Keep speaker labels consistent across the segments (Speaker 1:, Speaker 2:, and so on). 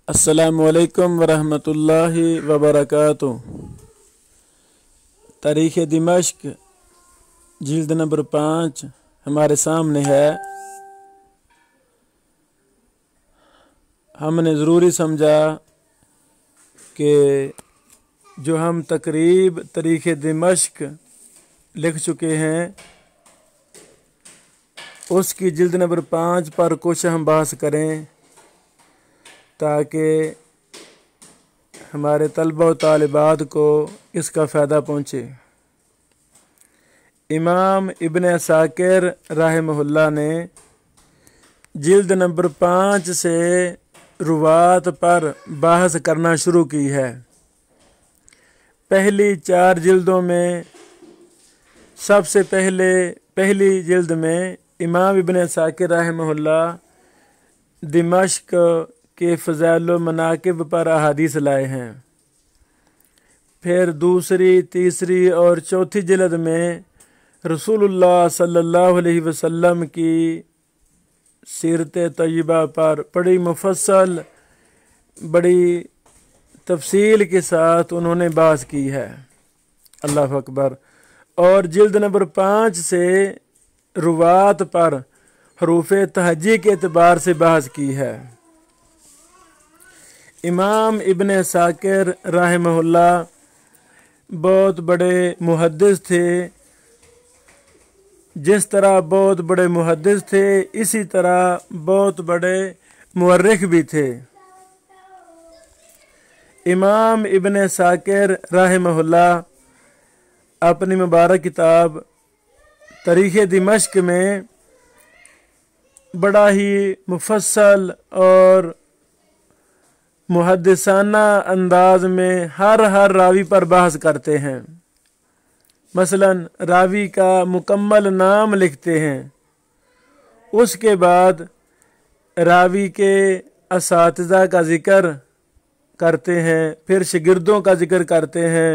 Speaker 1: अस्सलामुअलैकुम वरहमतुल्लाहि वबरकातुहू। तारीख़ दिमश्क जिल्द नंबर 5 हमारे सामने है। हमने ज़रूरी समझा कि जो हम तकरीब तारीख़ दिमश्क लिख चुके हैं उसकी जिल्द नंबर 5 पर कुछ हम बहस करें ताकि हमारे तलबा व तालिबात को इसका फ़ायदा पहुँचे। इमाम इब्न असाकिर रहमहुल्लाह ने जिल्द नंबर 5 से रुवात पर बहस करना शुरू की है। पहली 4 जिल्दों में सबसे पहली जिल्द में इमाम इब्न असाकिर रहमहुल्लाह दिमश्क के फ़ज़ाइल व मनाक़िब पर अहादीस लाए हैं। फिर दूसरी, तीसरी और चौथी जिल्द में रसूलुल्लाह सल्लल्लाहु अलैहि वसल्लम की सीरत तय्यबा पर बड़ी मुफस्सल, बड़ी तफसील के साथ उन्होंने बहस की है। अल्लाह अकबर। और जिल्द नंबर 5 से रुवात पर हरूफ तहज्जी के एतबार से बहस की है। इमाम इब्न असाकिर रहमहुल्लाह बहुत बड़े मुहद्दिस थे। जिस तरह बहुत बड़े मुहद्दिस थे इसी तरह बहुत बड़े मुअर्रिख भी थे। इमाम इब्न असाकिर रहमहुल्लाह अपनी मुबारक किताब तारीख़ दिमश्क में बड़ा ही मुफस्सल और मुहद्दिसाना अंदाज में हर रावी पर बहस करते हैं। मसलन रावी का मुकम्मल नाम लिखते हैं, उसके बाद रावी के असातिज़ा का ज़िक्र करते हैं, फिर शागिर्दों का ज़िक्र करते हैं।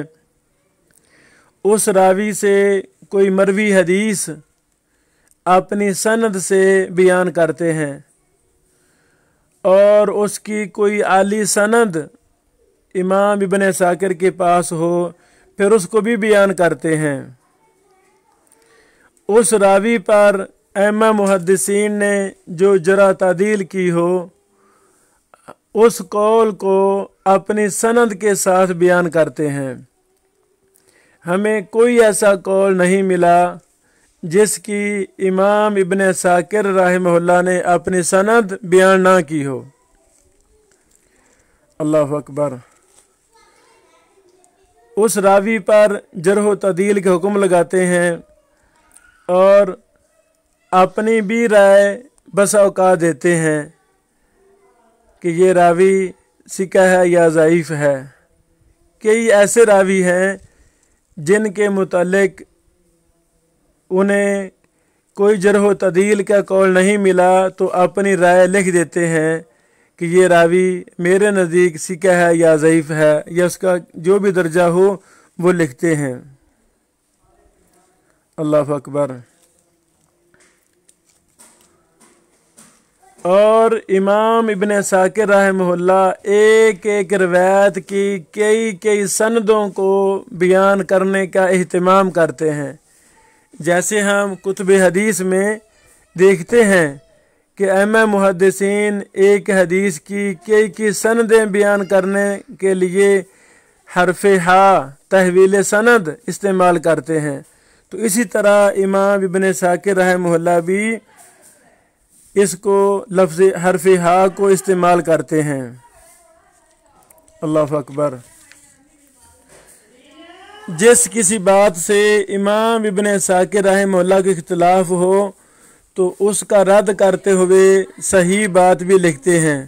Speaker 1: उस रावी से कोई मरवी हदीस अपनी सनद से बयान करते हैं और उसकी कोई आली सनद इमाम इब्न असाकिर के पास हो फिर उसको भी बयान करते हैं। उस रावी पर अइम्मा मुहद्दिसीन ने जो जरा तादील की हो उस कौल को अपनी सनद के साथ बयान करते हैं। हमें कोई ऐसा कौल नहीं मिला जिसकी इमाम इब्न असाकिर रहमहुल्लाह ने अपनी सनद बयान ना की हो। अल्लाह अकबर। उस रावी पर जरह व तदील के हुक्म लगाते हैं और अपनी भी राय बसा औकात देते हैं कि ये रावी सिका है या ज़ईफ़ है। कई ऐसे रावी हैं जिनके मुतालिक उन्हें कोई जरह व तदील का कौल नहीं मिला तो अपनी राय लिख देते हैं कि ये रावी मेरे नज़दीक सिका है या ज़ईफ़ है, या उसका जो भी दर्जा हो वो लिखते हैं। अल्लाह अकबर। और इमाम इब्न असाकिर रहमहुल्लाह एक एक रवायत की कई सनदों को बयान करने का एहतमाम करते हैं। जैसे हम कुतुब हदीस में देखते हैं कि अइम्मा मुहद्दिसीन एक हदीस की कई सनदें बयान करने के लिए हरफ हा तहवील सनद इस्तेमाल करते हैं। तो इसी तरह इमाम इब्न असाकिर रहमहुल्लाह भी इसको लफ्ज़ हरफ हा को इस्तेमाल करते हैं। अल्लाह अकबर। जिस किसी बात से इमाम इब्न असाकिर रहमहुल्लाह के इख्तिलाफ हो तो उसका रद्द करते हुए सही बात भी लिखते हैं,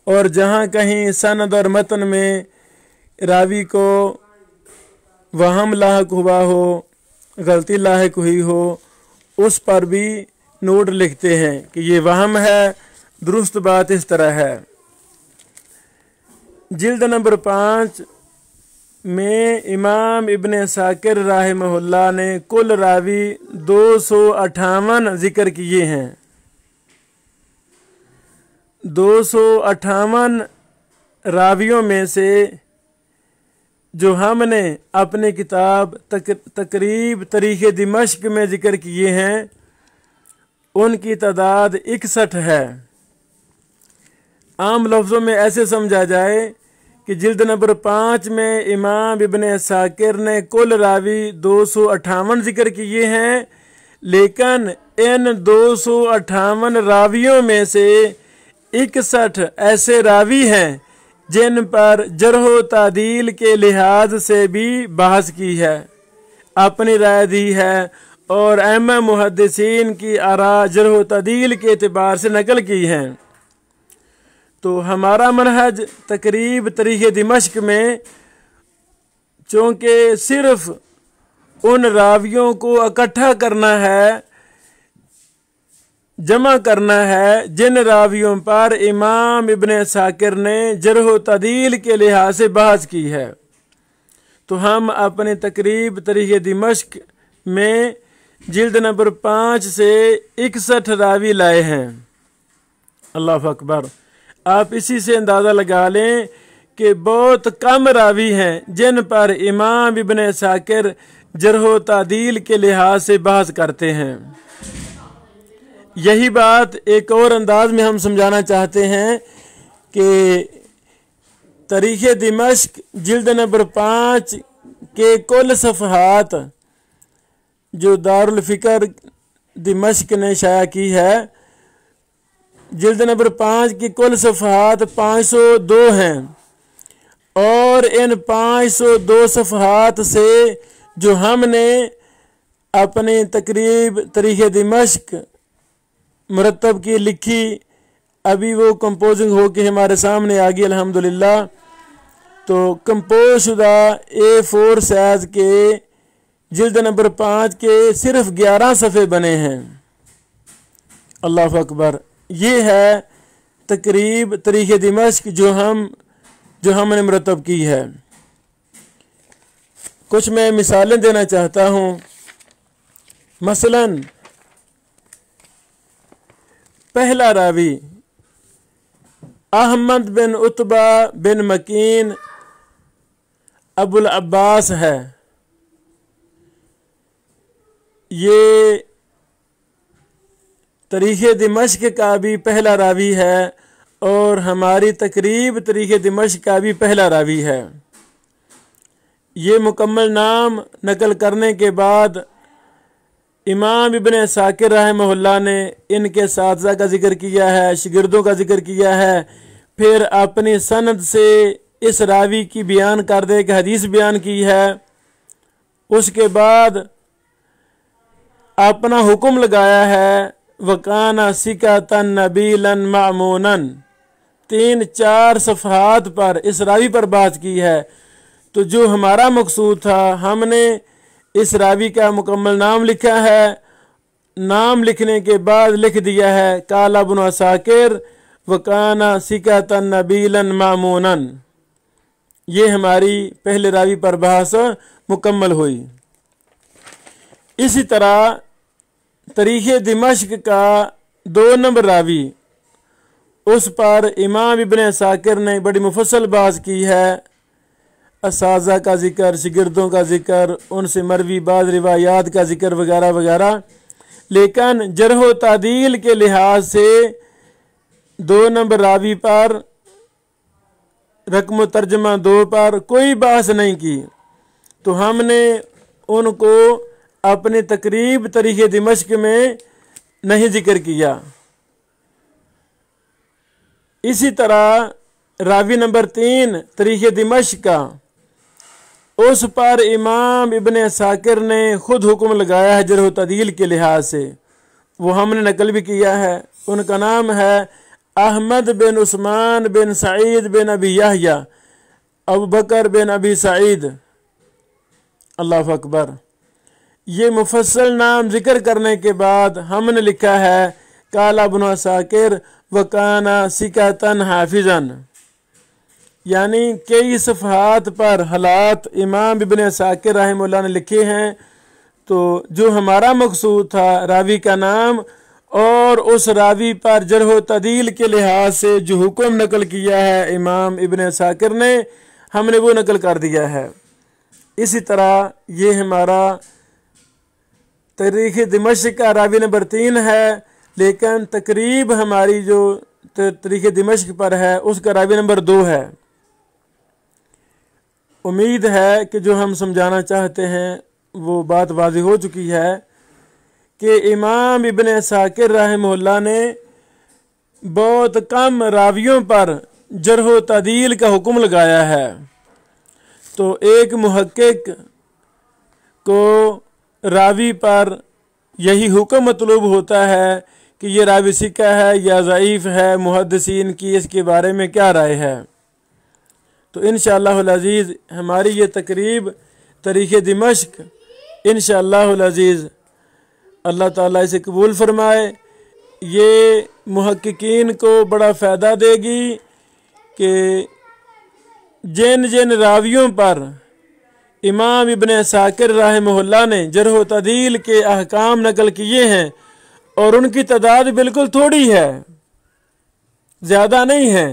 Speaker 1: और जहाँ कहीं सनद और मतन में रावी को वहम लाहक हुआ हो, गलती लाहक हुई हो, उस पर भी नोट लिखते हैं कि ये वहम है, दुरुस्त बात इस तरह है। जिल्द नंबर 5 में इमाम इब्न असाकिर रहमहुल्लाह ने कुल रावी 258 जिक्र किए हैं। 258 रावियों में से जो हमने अपनी किताब तकरीब तारीख़ दिमश्क में ज़िक्र किए हैं उनकी तादाद 61 है। आम लफ्ज़ों में ऐसे समझा जाए कि जिल्द नंबर 5 में इमाम इब्न असाकिर ने कुल रावी 258 ज़िक्र किए हैं, लेकिन इन 258 रावियों में से 61 ऐसे रावी हैं जिन पर जरह तादील के लिहाज से भी बहस की है, अपनी राय दी है और अहम मुहद्दिसीन की आरा जरह तादील के एतबार से नकल की हैं। तो हमारा मनहज तकरीब तारीख़ दिमश्क में चूँकि सिर्फ उन रावियों को इकट्ठा करना है, जमा करना है जिन रावियों पर इमाम इब्न असाकिर ने जरह व तादील के लिहाज से बहस की है, तो हम अपने तकरीब तारीख़ दिमश्क में जिल्द नंबर 5 से 61 रावी लाए हैं। अल्लाह अकबर। आप इसी से अंदाज़ा लगा लें कि बहुत कम रावी हैं जिन पर इमाम इब्न असाकिर जरह व तादील के लिहाज से बहस करते हैं। यही बात एक और अंदाज में हम समझाना चाहते हैं कि तारीख़ दिमश्क जिल्द नंबर 5 के कुल सफ़हात जो दारुल फ़िक्र दिमश्क ने शाया की है, जिल्द नंबर 5 की कुल सफ़हात 502 हैं और इन 502 सफ़हात से जो हमने अपनी तकरीब तारीख़ दिमश्क मुरतब की लिखी, अभी वो कंपोजिंग हो के हमारे सामने आ गई अल्हम्दुलिल्लाह। तो कंपोज शुदा A4 साइज़ के जिल्द नंबर 5 के सिर्फ 11 सफ़े बने हैं। अल्लाह अकबर। ये है तकरीब तारीख़ दिमश्क जो हमने मुरतब की है। कुछ मैं मिसालें देना चाहता हूँ। मसलन पहला रावी अहमद बिन उत्बा बिन मकीन अबुल अब्बास है। ये तारीख़ दिमश्क का भी पहला रावी है और हमारी तकरीब तारीख़ दिमश्क का भी पहला रावी है। ये मुकम्मल नाम नकल करने के बाद इमाम इब्न असाकिर रहमहुल्लाह ने इनके साथज़ा का ज़िक्र किया है, शागिर्दों का ज़िक्र किया है, फिर अपनी सनद से इस रावी की बयान कर दे कि हदीस बयान की है। उसके बाद अपना हुक्म लगाया है वकाना सिकातन नबीलन मामूनन। 3-4 सफ़हात पर इस रावी पर बात की है। तो जो हमारा मकसूद था, हमने इस रावी का मुकम्मल नाम लिखा है। नाम लिखने के बाद लिख दिया है काला इब्न असाकिर वकाना सिकातन नबीलन मामूनन। ये हमारी पहले रावी पर बहस मुकम्मल हुई। इसी तरह तारीख़ दिमश्क का 2 नंबर रावी, उस पर इमाम इब्न असाकिर ने बड़ी मुफस्सल बहस की है। असाज़ा का ज़िक्र, शागिर्दों का ज़िक्र, उनसे मरवी बाज़ रिवायात का ज़िक्र वगैरह वगैरह। लेकिन जरह व तादील के लिहाज से 2 नंबर रावी पर रकम तर्जमा 2 पर कोई बहस नहीं की, तो हमने उनको अपने तकरीब तारीख़ दिमश्क में नहीं ज़िक्र किया। इसी तरह रावी नंबर 3 तारीख़ दिमश्क का, उस पर इमाम इब्न असाकिर ने खुद हुक्म लगाया है जरह व तादील के लिहाज से, वो हमने नकल भी किया है। उनका नाम है अहमद बिन उस्मान बिन सईद बिन अबी यहया अबू बकर बिन अबी सईद। अल्लाह अकबर। ये मुफस्सल नाम ज़िक्र करने के बाद हमने लिखा है काला इब्न असाकिर वकाना सिकातन हाफिजन, यानी कई सफ़हात पर हालात इमाम इब्न असाकिर रहमहुल्लाह ने लिखे हैं। तो जो हमारा मकसूद था रावी का नाम, اور اس راوی پر جرح و تعدیل کے لحاظ سے جو حکم نقل کیا ہے امام ابن عساکر نے، ہم نے وہ نقل کر دیا ہے۔ اسی طرح یہ ہمارا تاریخ دمشق کا راوی نمبر 3 ہے، لیکن تقریب ہماری جو تاریخ دمشق پر ہے اس کا راوی نمبر 2 ہے۔ امید ہے کہ جو ہم سمجھانا چاہتے ہیں وہ بات واضح ہو چکی ہے کہ امام ابن عساکر رحمہ اللہ نے بہت کم راویوں پر جرح و تعدیل کا حکم لگایا ہے۔ تو ایک محقق کو راوی پر یہی حکم مطلوب ہوتا ہے کہ یہ راوی ثقہ ہے یا ضعیف ہے، محدثین کی اس کے بارے میں کیا رائے ہے۔ تو انشاءاللہ العزیز ہماری یہ تقریب تاریخ دمشق انشاءاللہ العزیز اللہ تعالیٰ اسے قبول فرمائے، یہ محققین کو بڑا فائدہ دے گی کہ جن جن راویوں پر امام ابن عساکر رحمہ اللہ نے جرح و تعدیل کے احکام نقل کیے ہیں، اور ان کی تعداد بالکل تھوڑی ہے، زیادہ نہیں ہے،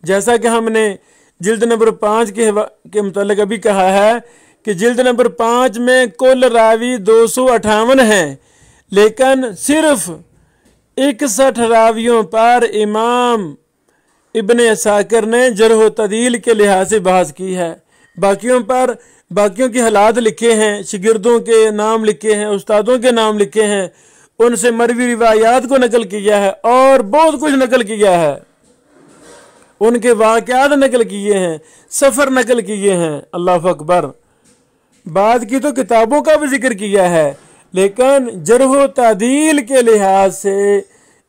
Speaker 1: جیسا کہ ہم نے جلد نمبر 5 کے متعلق ابھی کہا ہے کہ جلد نمبر 5 میں کل راوی 258 ہیں، لیکن صرف 61 راویوں پر امام ابن عساکر نے جرح و تعدیل کے لحاظ سے بحث کی ہے۔ باقیوں کے حالات لکھے ہیں، شاگردوں کے نام لکھے ہیں، استادوں کے نام لکھے ہیں، ان سے مروی روایات کو نقل کیا ہے اور بہت کچھ نقل کیا ہے، ان کے واقعات نقل کیے ہیں، سفر نقل کیے ہیں۔ اللہ اکبر، بعد کی تو کتابوں کا بھی ذکر کیا ہے، لیکن جرح و تعدیل کے لحاظ سے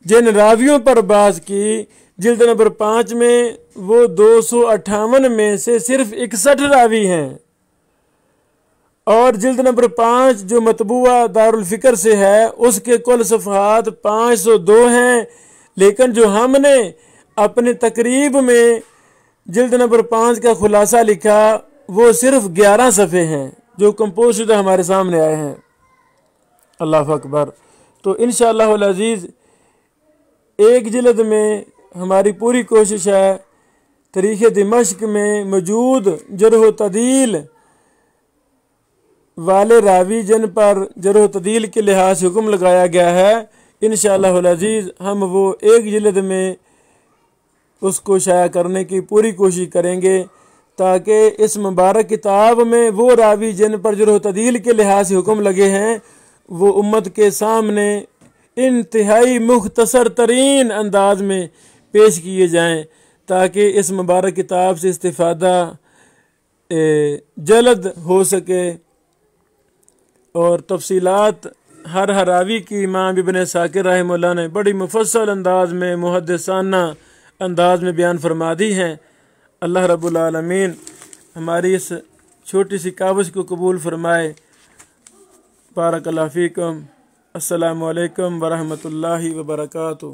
Speaker 1: جن راویوں پر بحث کی جلد نمبر 5 میں وہ 258 میں سے صرف 61 راوی ہیں، اور جلد نمبر 5 جو مطبوعہ دارالفکر سے ہے اس کے کل صفحات 502 ہیں، لیکن جو ہم نے اپنی تقریب میں جلد نمبر 5 کا خلاصہ لکھا وہ صرف 11 صفحے ہیں جو کمپوز شدہ ہمارے سامنے آئے ہیں۔ اللہ اکبر۔ تو انشاءاللہ العزیز ایک جلد میں ہماری پوری کوشش ہے تاریخ دمشق میں موجود جرح و تعدیل والے راوی جن پر جرح و تعدیل کے لحاظ سے حکم لگایا گیا ہے، انشاءاللہ العزیز ہم وہ ایک جلد میں اس کو شائع کرنے کی پوری کوشش کریں گے، تاکہ اس مبارک کتاب میں وہ راوی جن پر جرح و تعدیل کے لحاظ سے حکم لگے ہیں وہ امت کے سامنے انتہائی مختصر ترین انداز میں پیش کیے جائیں، تاکہ اس مبارک کتاب سے استفادہ جلد ہو سکے، اور تفصیلات ہر راوی کی امام ابن عساکر رحمہ اللہ نے بڑی مفصل انداز میں، محدثانہ انداز میں بیان فرما دی ہیں۔ اللہ رب العالمین ہماری اس چھوٹی سی کاوش کو قبول فرمائے۔ بارک اللہ فیکم۔ السلام علیکم ورحمۃ اللہ وبرکاتہ۔